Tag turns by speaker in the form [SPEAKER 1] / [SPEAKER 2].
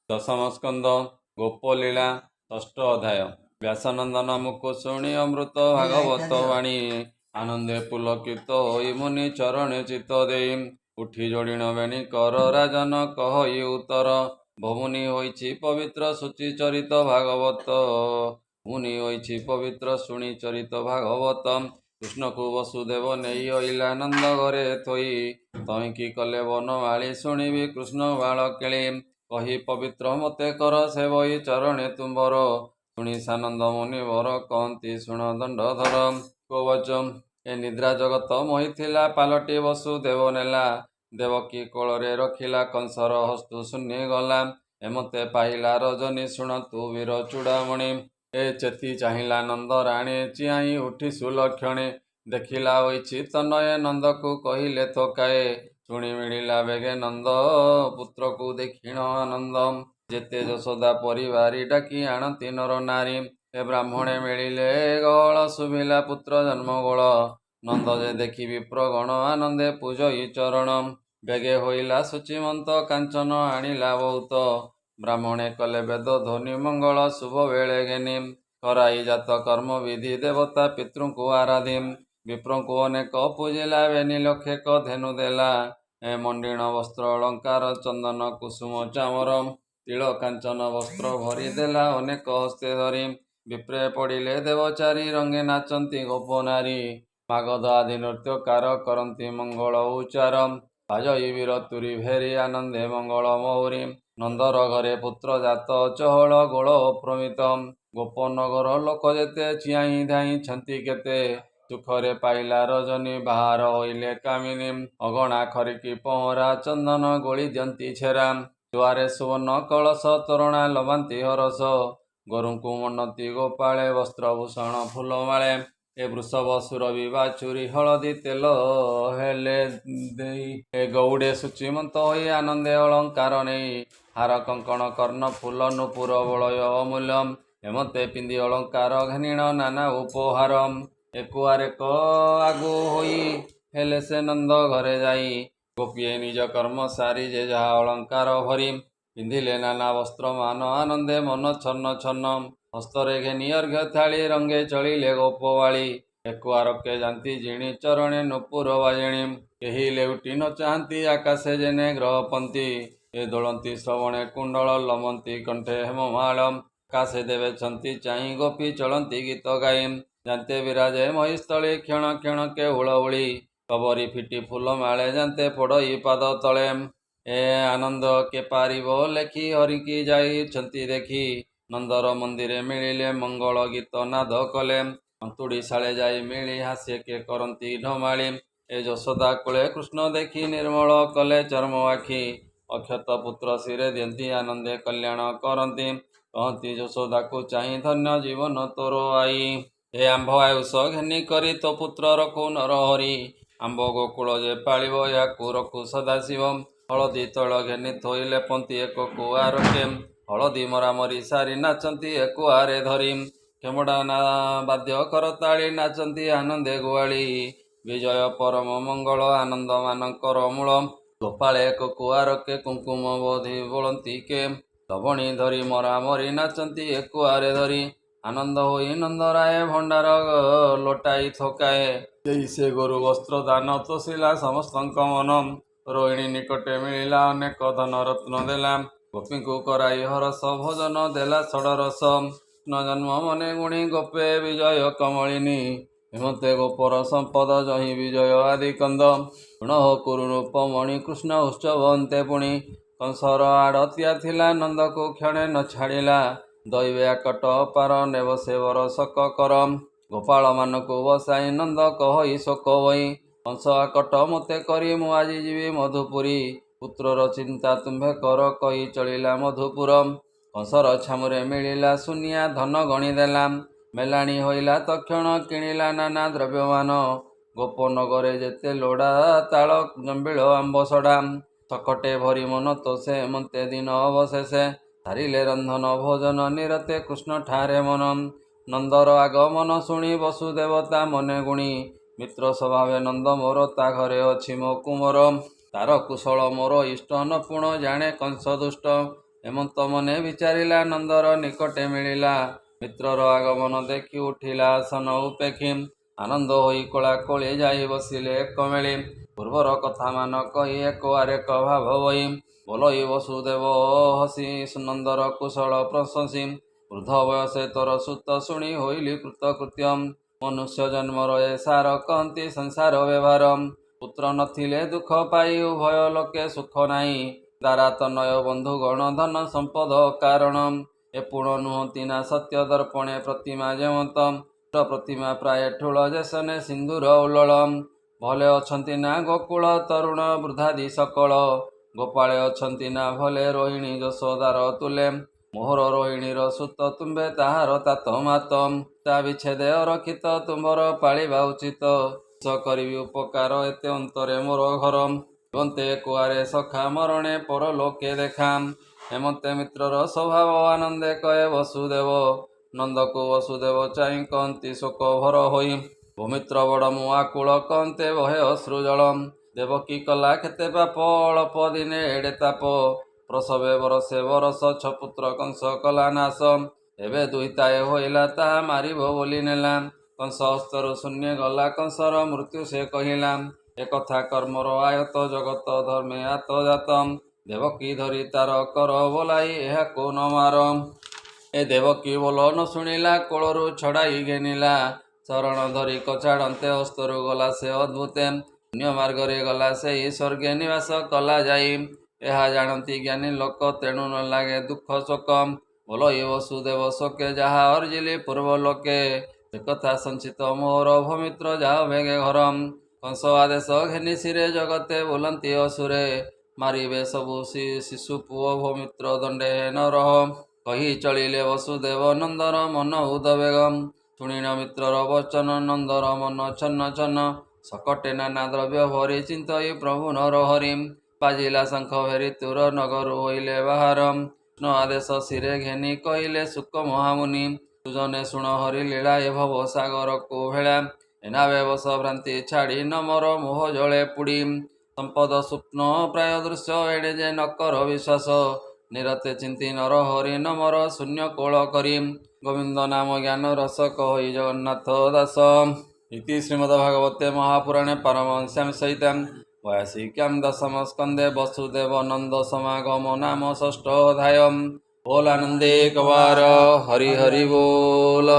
[SPEAKER 1] ଦଶମ ସ୍କନ୍ଦ ଗୋପଲୀଳା ଷଷ୍ଠ ଅଧ୍ୟାୟ। ବ୍ୟାସନନ୍ଦନ ମୁକୁ ଶୁଣି ଅମୃତ ଭାଗବତ ବାଣୀ, ଆନନ୍ଦେ ପୁଲକିତ ହୋଇ ମୁନି ଚରଣେ ଚିତ୍ତ ଦେଇ, ଉଠି ଯୋଡ଼ିଣ ବେଣୀ କର ରାଜନ କହଇ ଉତ୍ତର, ଭମୁନି ହୋଇଛି ପବିତ୍ର ଶୁଚି ଚରିତ ଭାଗବତ, ମୁନି ହୋଇଛି ପବିତ୍ର ଶୁଣି ଚରିତ ଭାଗବତ। କୃଷ୍ଣକୁ ବସୁଦେବ ନେଇ ଅଇଲା ନନ୍ଦ ଘରେ ଥୋଇ, ତହିଁକି କଲେ ବନମାଳି ଶୁଣିବି କୃଷ୍ଣ ବାଳ କେଳି, କହି ପବିତ୍ର ମତେ କର ସେବଇ ଚରଣେ ତୁମ୍ବର, ଶୁଣି ସାନନ୍ଦ ମୁନିବର କହନ୍ତି ଶୁଣ ଦଣ୍ଡଧର। କବଚ ଏ ନିଦ୍ରା ଜଗତ ମୋହିଥିଲା, ପାଲଟି ବସୁଦେବ ନେଲା, ଦେବକୀ କୋଳରେ ରଖିଲା କଂସର ହସ୍ତୁ ଶୂନ୍ୟ ଗଲା, ଏମତେ ପାଇଲା ରଜନୀ ଶୁଣ ତୁ ବୀର ଚୂଡ଼ାମଣି, ଏ ଚେତି ଚାହିଁଲା ନନ୍ଦ ରାଣୀ ଚିଆଇଁ ଉଠି ସୁଲକ୍ଷଣେ, ଦେଖିଲା ହୋଇଛି ତନୟ ନନ୍ଦକୁ କହିଲେ ଥୋକାଏ, ଶୁଣି ମିଳିଲା ବେଗେ ନନ୍ଦ ପୁତ୍ରକୁ ଦେଖିଣ ଆନନ୍ଦ, ଯେତେ ଯଶୋଦା ପରିବାରି ଡାକି ଆଣନ୍ତି ନର ନାରୀ, ଏ ବ୍ରାହ୍ମଣେ ମିଳିଲେ ଗହଳ ଶୁଭିଲା ପୁତ୍ର ଜନ୍ମ ଗୋଳ, ନନ୍ଦ ଯେ ଦେଖି ବିପ୍ରଗଣ ଆନନ୍ଦେ ପୂଜଇ ଚରଣ, ବେଗେ ହୋଇଲା ଶୁଚିମନ୍ତ କାଞ୍ଚନ ଆଣିଲା ବହୁତ, ବ୍ରାହ୍ମଣେ କଲେ ବେଦ ଧ୍ୱନି ମଙ୍ଗଳ ଶୁଭ ବେଳେ ଘେନି, କରାଇ ଜାତ କର୍ମ ବିଧି ଦେବତା ପିତୃଙ୍କୁ ଆରାଧି, ବିପ୍ରଙ୍କୁ ଅନେକ ପୂଜିଲା ବେନି ଲକ୍ଷେକ ଧେନୁ ଦେଲା, ଏ ମଣ୍ଡିଣ ବସ୍ତ୍ର ଅଳଙ୍କାର ଚନ୍ଦନ କୁସୁମ ଚାମର, ତିଳ କାଞ୍ଚନ ବସ୍ତ୍ର ଭରି ଦେଲା ଅନେକ ହସ୍ତେ ଧରି, ବିପ୍ରେ ପଡ଼ିଲେ ଦେବଚାରୀ ରଙ୍ଗେ ନାଚନ୍ତି ଗୋପ ନାରୀ, ମାଗଧ ଆଦି ନୃତ୍ୟକାର କରନ୍ତି ମଙ୍ଗଳ ଉଚ୍ଚାର, ବାଜଇ ବୀର ତୁରୀ ଭେରି ଆନନ୍ଦେ ମଙ୍ଗଳ ମହୁରୀ, ନନ୍ଦର ଘରେ ପୁତ୍ର ଜାତ ଚହଳ ଗୋଳ ପ୍ରମିତ, ଗୋପନଗର ଲୋକ ଯେତେ ଚିଆଇଁ ଧାଇଁଛନ୍ତି କେତେ, ସୁଖରେ ପାଇଲା ରଜନୀ ବାହାର ହୋଇଲେ କାମିନୀ, ଅଗଣା ଖରିକି ପହଁରା ଚନ୍ଦନ ଗୋଳି ଦିଅନ୍ତି ଛେରା, ଦୁଆରେ ସୁବର୍ଣ୍ଣ କଳସ ତୋରଣା ଲବାନ୍ତି ହରସ, ଗୋରୁଙ୍କୁ ମନତି ଗୋପାଳେ ବସ୍ତ୍ରଭୂଷଣ ଫୁଲମାଳେ, ଏ ବୃଷଭ ସୁରଭି ବାଛୁରୀ ହଳଦୀ ତେଲ ହେଲେ ଦେଇ, ଏ ଗଉଡ଼େ ଶୁଚିମନ୍ତ ହୋଇ ଆନନ୍ଦେ ଅଳଙ୍କାର ନେଇ, ହାର କଙ୍କଣ କର୍ଣ୍ଣ ଫୁଲ ନୂପୁର ବଳୟ ଅମୂଲ୍ୟ, ଏମତେ ପିନ୍ଧି ଅଳଙ୍କାର ଘେନିଣ ନାନା ଉପହାର, ଏକୁଆରେକ ଆଗୁ ହୋଇ ହେଲେ ସେ ନନ୍ଦ ଘରେ ଯାଇ, ଗୋପୀଏ ନିଜ କର୍ମ ସାରି ଯେ ଯାହା ଅଳଙ୍କାର ଭରି, ପିନ୍ଧିଲେ ନାନା ବସ୍ତ୍ର ମାନ ଆନନ୍ଦେ ମନ ଛନ୍ନ ଛନ୍ନ, ହସ୍ତରେ ଘେନି ଅର୍ଘ୍ୟ ଥାଳି ରଙ୍ଗେ ଚଳିଲେ ଗୋପବାଳୀ, ଏକୁଆରକେ ଯାନ୍ତି ଜିଣି ଚରଣେ ନୂପୁର ବାଜିଣୀ, କେହି ଲେଉଟି ନ ଚାହାନ୍ତି ଆକାଶେ ଯେନେ ଗ୍ରହପନ୍ତି, ଏ ଦୋଳନ୍ତି ଶ୍ରବଣେ କୁଣ୍ଡଳ ଲମନ୍ତି କଣ୍ଠେ ହେମମାଳ, ଆକାଶେ ଦେବେଛନ୍ତି ଚାହିଁ ଗୋପୀ ଚଳନ୍ତି ଗୀତ ଗାଇ, ଯାନ୍ତେ ବିରାଜେ ମହିସ୍ଥଳୀ କ୍ଷଣ କ୍ଷଣକେ ହୁଳହୁଳି, କବରୀ ଫିଟି ଫୁଲ ମାଳେ ଯାନ୍ତେ ପୋଡ଼ଇ ପାଦ ତଳେ, ଏ ଆନନ୍ଦ କେ ପାରିବ ଲେଖି ହରିକି ଯାଇଛନ୍ତି ଦେଖି, ନନ୍ଦର ମନ୍ଦିରେ ମିଳିଲେ ମଙ୍ଗଳ ଗୀତ ନାଦ କଲେ, ଅନ୍ତୁଡ଼ି ଶାଳେ ଯାଇ ମିଳି ହାସ୍ୟ କେ କରନ୍ତି ଢମାଳି, ଏ ଯଶୋଦା କୂଳେ କୃଷ୍ଣ ଦେଖି ନିର୍ମଳ କଲେ ଚର୍ମ ଆଖି, ଅକ୍ଷତ ପୁତ୍ର ଶିରେ ଦିଅନ୍ତି ଆନନ୍ଦେ କଲ୍ୟାଣ କରନ୍ତି, କହନ୍ତି ଯଶୋଦାକୁ ଚାହିଁ ଧନ୍ୟ ଜୀବନ ତୋର ଆଇ, ଏ ଆମ୍ଭ ଆୟୁଷ ଘେନି କରି ତୋ ପୁତ୍ର ରଖୁ ନର ହରି, ଆମ୍ବ ଗୋକୁଳ ଯେ ପାଳିବ ଏହାକୁ ରଖୁ ସଦାଶିବ, ହଳଦୀ ତୈଳ ଘେନି ଥୋଇଲେ ପନ୍ତି ଏକ କୁଆରକେ, ହଳଦୀ ମରାମରି ସାରି ନାଚନ୍ତି ଏକୁଆରେ ଧରି, ଖେମଡ଼ା ବାଦ୍ୟ କରତାଳି ନାଚନ୍ତି ଆନନ୍ଦେ ଗୁଆଳି, ବିଜୟ ପରମ ମଙ୍ଗଳ ଆନନ୍ଦ ମାନଙ୍କର ମୂଳ, ଗୋପାଳେ ଏକ କୁଆରକେ କୁଙ୍କୁମ ବୋଧି ବୋଳନ୍ତି କେ, ଲବଣୀ ଧରି ମରାମରି ନାଚନ୍ତି ଏକୁଆରେ ଧରି, ଆନନ୍ଦ ହୋଇ ନନ୍ଦରାୟ ଭଣ୍ଡାର ଲୋଟାଇ ଥୋକାଏ, ଦେଇ ସେ ଗୋରୁ ବସ୍ତ୍ର ଦାନ ତୋଷିଲା ସମସ୍ତଙ୍କ ମନ, ରୋହିଣୀ ନିକଟେ ମିଳିଲା ଅନେକ ଧନ ରତ୍ନ ଦେଲା, ଗୋପୀଙ୍କୁ କରାଇ ହରସ ଭୋଜନ ଦେଲା ଷଡ଼ରସ, କୃଷ୍ଣ ଜନ୍ମ ମନେ ଗୁଣି ଗୋପେ ବିଜୟ କମଳିନୀ, ହେମତେ ଗୋପର ସମ୍ପଦ ଜହିଁ ବିଜୟ ଆଦି କନ୍ଦ, ଗୁଣ କୁରୁ ରୂପମଣି କୃଷ୍ଣ ଉତ୍ସବ ଅନ୍ତେ ପୁଣି, କଂସର ଆଡ଼ତିଆ ଥିଲା ନନ୍ଦକୁ କ୍ଷଣେ ନ ଛାଡ଼ିଲା, ଦଇବେ ଆକଟ ଅପାର ନେବ ସେ ବର ଶକ କର, ଗୋପାଳ ମାନଙ୍କୁ ବସାଇ ନନ୍ଦ କହଇ ଶୋକ ବହି, କଂସ ଆକଟ ମୋତେ କରି ମୁଁ ଆଜି ଯିବି ମଧୁପୁରୀ, ପୁତ୍ରର ଚିନ୍ତା ତୁମ୍ଭେ କର କହି ଚଳିଲା ମଧୁପୁର, କଂସର ଛାମୁରେ ମିଳିଲା ସୁନିଆ ଧନ ଗଣି ଦେଲା, ମେଲାଣି ହୋଇଲା ତକ୍ଷଣ କିଣିଲା ନାନା ଦ୍ରବ୍ୟମାନ, ଗୋପନଗରେ ଯେତେ ଲୋଡ଼ା ତାଳ ଜମ୍ବିଳ ଆମ୍ବ ସଡ଼ା, ଶକଟେ ଭରି ମନ ତୋଷେ ଏମତେ ଦିନ ଅବଶେଷେ, ସାରିଲେ ରନ୍ଧନ ଭୋଜନ ନିରତେ କୃଷ୍ଣ ଠାରେ ମନ, ନନ୍ଦର ଆଗମନ ଶୁଣି ବସୁଦେବତା ମନେ ଗୁଣି, ମିତ୍ର ସ୍ୱଭାବେ ନନ୍ଦ ମୋର ତା ଘରେ ଅଛି ମୋ କୁମର, ତାର କୁଶଳ ମୋର ଇଷ୍ଟ ନପୁଣ ଜାଣେ କଂସ ଦୁଷ୍ଟ, ହେମନ୍ତ ମନେ ବିଚାରିଲା ନନ୍ଦର ନିକଟେ ମିଳିଲା। ମିତ୍ରର ଆଗମନ ଦେଖି ଉଠିଲା ଆସନ ଉପେକ୍ଷୀ। ଆନନ୍ଦ ହୋଇ କୋଳାକୋଳି ଯାଇ ବସିଲେ ଏକ ମେଳି। ପୂର୍ବର କଥା ମାନ କହି ଏକ ଆରେକ ଭାବ ବହି। ବୋଲଇ ବସୁଦେବ ହସି ସୁନନ୍ଦର କୁଶଳ ପ୍ରଶଂସି। ବୃଦ୍ଧ ବୟସେ ତୋର ସୁତ ଶୁଣି ହୋଇଲି କୃତକୃତ୍ୟ। ମନୁଷ୍ୟ ଜନ୍ମର ଏ ସାର କହନ୍ତି ସଂସାର ବ୍ୟବହାର। ପୁତ୍ର ନଥିଲେ ଦୁଃଖ ପାଇ ଉଭୟ ଲୋକେ ସୁଖ ନାହିଁ। ଦାରା ତନୟ ବନ୍ଧୁଗଣ ଧନ ସମ୍ପଦ କାରଣ। ଏ ପୁଣ ନୁହନ୍ତି ନା ସତ୍ୟ ଦର୍ପଣେ ପ୍ରତିମା ଯେମନ୍ତ। ପ୍ରତିମା ପ୍ରାୟ ଠୁଳ ଯେସନେ ସିନ୍ଦୁର ଉଲ୍ଲଳ। ଭଲେ ଅଛନ୍ତି ନା ଗୋକୁଳ ତରୁଣ ବୃଦ୍ଧାଦି ସକଳ। ଗୋପାଳେ ଅଛନ୍ତି ନା ଭଲେ ରୋହିଣୀ ଯଶୋଦାର ତୁଲେ। ମୋହର ରୋହିଣୀର ସୁତ ତୁମ୍ଭେ ତାହାର ତାତ ମାତ। ତା ବିଚ୍ଛେଦେ ଅରକ୍ଷିତ ତୁମ୍ଭର ପାଳିବା ଉଚିତ। କରିବି ଉପକାର ଏତେ ଅନ୍ତରେ ମୋର ଘର। ବନ୍ତେ କୁଆରେ ସଖା ମରଣେ ପରଲୋକେ ଦେଖା। ହେମନ୍ତେ ମିତ୍ରର ସ୍ୱଭାବ ଆନନ୍ଦେ କହେ ବସୁଦେବ। ନନ୍ଦକୁ ବସୁଦେବ ଚାହିଁ କହନ୍ତି ଶୋକ ଭର ହୋଇ। ଭୂମିତ୍ର ବଡ଼ ମୁଁ ଆକୁଳ କହନ୍ତେ ବହେ ଅଶ୍ରୁ ଜଳ। ଦେବକୀ କଲା କେତେ ପାପ ଅଳପ ଦିନେ ଏଡ଼େ ତାପ। ପ୍ରସବେ ବରଷେ ବରଷ ଛପୁତ୍ର କଂସ କଲା ନାଶ। ଏବେ ଦୁହିତାଏ ହୋଇଲା ତାହା ମାରିବ ବୋଲି ନେଲା। କଂସ ହସ୍ତରୁ ଶୂନ୍ୟ ଗଲା କଂସର ମୃତ୍ୟୁ ସେ କହିଲା। ଏକଥା କର୍ମର ଆୟତ ଜଗତ ଧର୍ମେ ଆତଜାତ। ଦେବକୀ ଧରି ତାର କର ବୋଲାଇ ଏହାକୁ ନ ମାର। ଏ ଦେବକୀ ବୋଲ ନ ଶୁଣିଲା କୋଳରୁ ଛଡ଼ାଇ ଘେନିଲା। ଶରଣ ଧରି କଚାଡ଼ନ୍ତେ ହସ୍ତରୁ ଗଲା ସେ ଅଦ୍ଭୁତେ। ଅନ୍ୟ ମାର୍ଗରେ ଗଲା ସେହି ସ୍ୱର୍ଗେ ନିବାସ କଲା ଯାଇ। ଏହା ଜାଣନ୍ତି ଜ୍ଞାନୀ ଲୋକ ତେଣୁ ନ ଲାଗେ ଦୁଃଖ ଶୋକ। ବୋଲଇ ବସୁଦେବ ଶୋକେ ଯାହା ଅର୍ଜିଲି ପୂର୍ବ ଲୋକେ। ସେ କଥା ସଞ୍ଚିତ ମୋହର ଭୂମିତ୍ର ଯାଅ ବେଗେ ଘର। କଂସ ଆଦେଶ ଘେନି ଶିରେ ଜଗତେ ବୁଲନ୍ତି ଅସୁରେ। ମାରିବେ ସବୁ ଶିଶୁ ପୁଅ ଭୂମିତ୍ର ଦଣ୍ଡେ ନ ରହ। କହି ଚଳିଲେ ବସୁଦେବ ନନ୍ଦର ମନ ଉଦବେଗ। ଶୁଣିନ ମିତ୍ରର ବଚନ ନନ୍ଦର ମନ ଛନ୍ନ ଛନ୍ନ। ସକଟେ ନାନା ଦ୍ରବ୍ୟ ଭରି ଚିନ୍ତଇ ପ୍ରଭୁ ନର ହରି। ବାଜିଲା ଶଙ୍ଖ ଭେରି ତୁର ନଗରୁ ହୋଇଲେ ବାହାର। ନ ଆଦେଶ ଶିରେ ଘେନି କହିଲେ ଶୁକ ମହାମୁନି। ସୁଜନେ ଶୁଣ ହରି ଲୀଳା ଏ ଭବ ସାଗରକୁ ଭେଳା। ଏନାବେ ବସ ଭ୍ରାନ୍ତି ଛାଡ଼ି ନମର ମୋହ ଜଳେ ପୁଡ଼ି। ସମ୍ପଦ ସ୍ୱପ୍ନ ପ୍ରାୟ ଦୃଶ୍ୟ ଏଣେ ଯେ ନକର ବିଶ୍ୱାସ। ନିରତେ ଚିନ୍ତି ନର ହରି ନମର ଶୂନ୍ୟ କୋଳ କରି। ଗୋବିନ୍ଦ ନାମ ଜ୍ଞାନ ରସ କହି ଜଗନ୍ନାଥ ଦାସ। ଇତି ଶ୍ରୀମଦ୍ଭାଗବତେ ମହାପୁରାଣେ ପାରମହଂସ୍ୟାଂ ସହିତାଂ 82 ଦଶମ ସ୍କନ୍ଧେ ବସୁଦେବ ନନ୍ଦ ସମାଗମ ନାମ ଷଷ୍ଠ ଅଧ୍ୟାୟ। ବୋଲ ଆନନ୍ଦେ କବାର ହରି ହରି ବୋଲ।